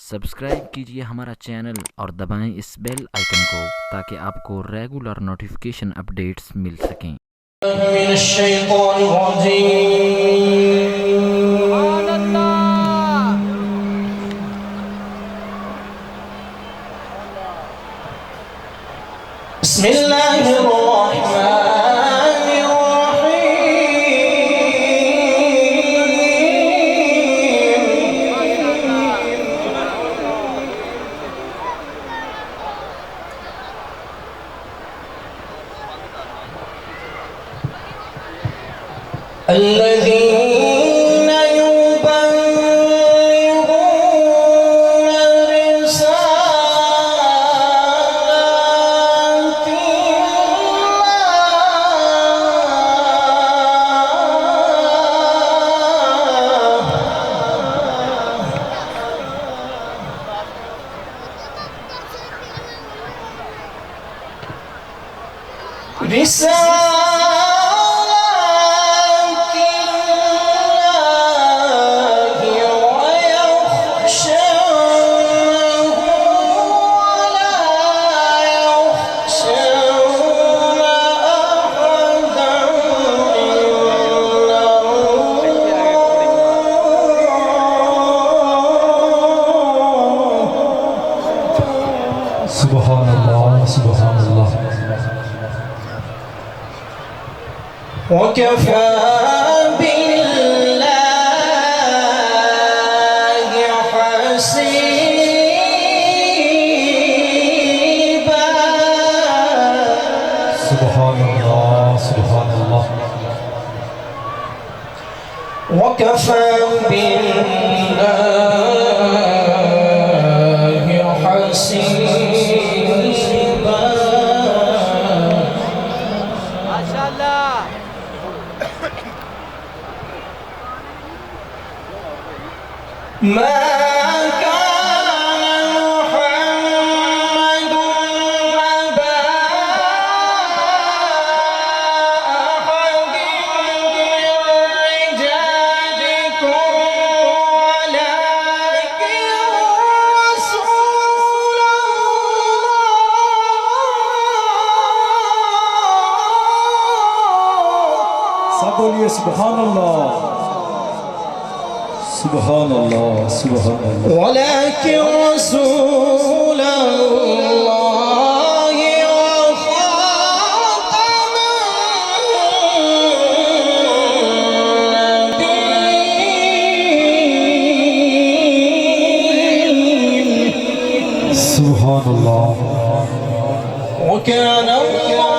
सब्सक्राइब कीजिए हमारा चैनल और दबाएं इस बेल आइकन को ताकि आपको रेगुलर नोटिफिकेशन अपडेट्स मिल सकें। الذين يبلغون رسالات سبحان الله سبحان الله وكفى بالله حسيبا سبحان الله سبحان الله وكفى بالله حسيبا ما شاء الله ما كان محمد أبا أحد من رجالكم ولكن رسول الله. सब बोलिए सुभान अल्लाह सुभान अल्लाह सुभान अल्लाह ولكن رسول الله وخاتم النبيين سبحان الله وكان الله